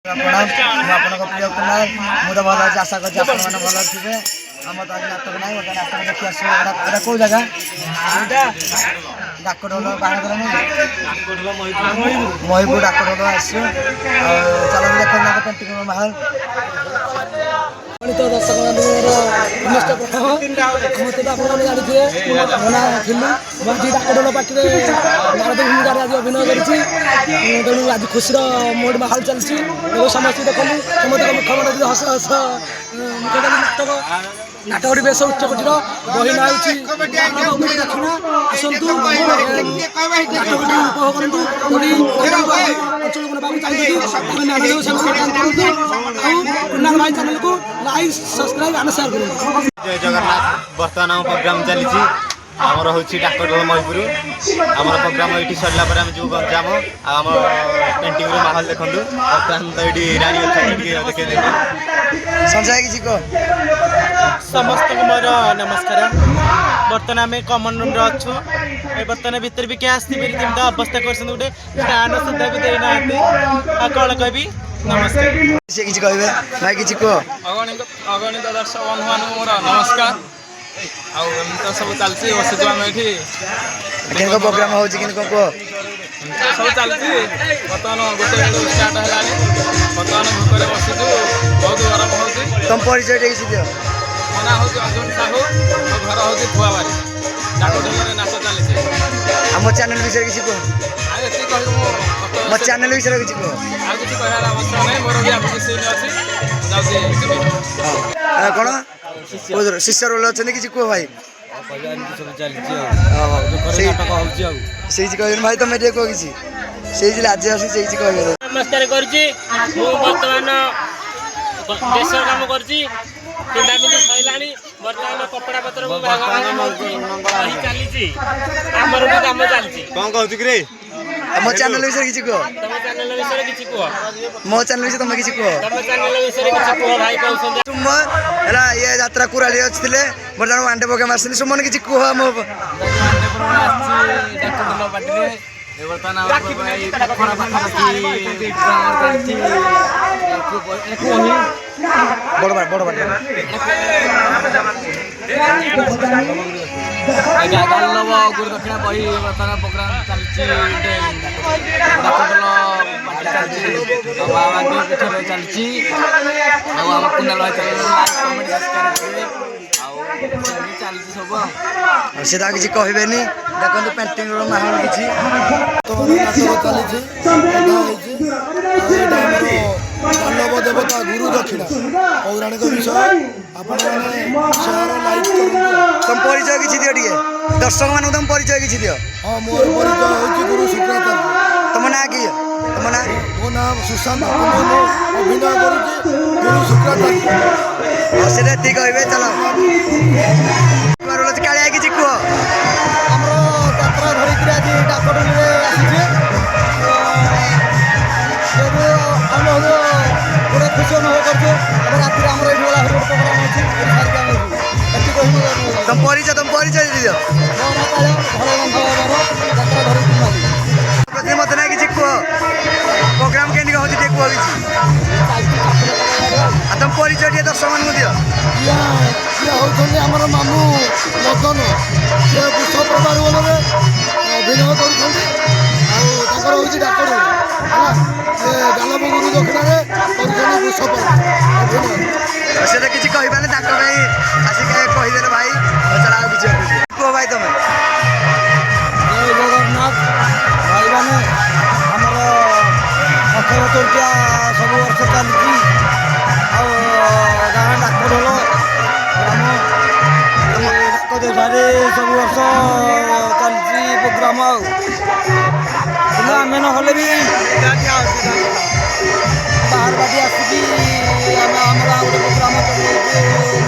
प्रणाम आपको प्रिय कुमार मुझे भल अच्छे आशा कर भल थे आम तो आज नाटक ना गोटे नाटक देखी आस कौ जगह डाकोडोल बाहर महिपुर डाकोडोल आस चलो देख पेंटिंग माहौल दर्शक मत आपने जानी मना खिलु डाकोडोल पार्टी आज अभिनय करू आज खुशी मोड माहौल चलती समस्त देखली समस्त मुख्यमंत्री हस हस नाटक नाटक बेस उच्च कोटीर बही ना दक्षिण आसतु उपभोग करूँ अंचल बाबू चाहिए भाई चैनल को लाइक सब्सक्राइब एंड शेयर करूँ। जय जगन्नाथ बर्तमान प्रोग्राम चली आमर हूँ डाकोडोल महिपुर आम प्रोग्राम ये सरला जो गंजाम आम पेंटिंग माहौल देखु बर्तमान तो ये राणी अच्छे देखे संजय किसी को समस्त मोर नमस्कार बर्तमान आम कमन रूम अच्छु बर्तमान भितर भी क्या आसती तो अवस्था कर गोटे फैन सुधा भी देना कौन कह नमस्कार से किसी कहबे भाई किसी को अगणित दर्शक बंधु मान मोर नमस्कार तो सब चलती बसुँ आम ये प्रोग्राम हो सब चलती बर्तमान गोटे स्टार्ट है बर्तमान भूकर बसुँ बहुत गरम हो तुम परिचय दियो मो ना हूँ अर्जुन साहू मो घर हूँ थुआबारी डाकोडोल नाच चली आम चैनल विषय किसी को ये कहूँ मो चैनल विषय किसी को आ किसी कहर आवश्यक नहीं मोर भी आपकी सीन अच्छी कौन शिष्य रोल अच्छे किसी को भाई भाई तुम ये कह किसी से आज आसी कह नमस्कार बर्तमान देश कम कर बर्तमान कपड़ा पत्र चली आमर भी कम चलती कौन कहूँ कि मो चैनल विषय किसी को तुम चैनल विषय किसी कह मो चैनल विषय तुम किसी कह तुम चैनल विषय किसी कह भाई कहते तुम है ये यात्रा कुराली अच्छे बर्तमान वांडे प्रोग्राम आसनी सुमन किसी कह मो बड़ बड़ गुरु दक्षिणा बही बर्तमान प्रोग्राम चलती चलती आम कुंडल भाई चलती सब सीधा किसी कहबे देखो पेंटिंग माहौल किसी मानव देवता गुरु दक्षिणा पौराणिक विषय तुम परिचय किसी दियो टे दर्शक मान तुम परिचय किसी दियो हाँ मोर परिचय होची गुरु शुक्राचार्य तुम ना कि तुम ना मो नाम सुशांत अभिनय करुची गुरु शुक्राचार्य से ठीक कहबे चलो कालिया किसी कह हमरो यात्रा धरिक आज डाकोडोल आसीछे गोटे खुशी अनुभव करछे राति आम प्रोग्राम अच्छी तुम परिचय दियो प्रति मत ना किसी कह प्रोग्राम के हो कह तुम परिचय दिए दर्शक मान दियो होती आमर मामू मदन से पुष्प प्रभार बल अभिनय कर डाकोडोल है गालव गुरु दक्षिण पुष्प से किसी कहबानी आसिक कहीदे भाई चला किसी कह भाई तुम जय जगन्नाथ भाई मैंने आमर अक्षय तृतीया सब वर्ष चलती गाँ डाकोडोल ग्राम डाकदेशारे सब वर्ष चलती प्रोग्राम आम नहले भी बाहर बाटी आसिकी गोटे प्रोग्राम चलती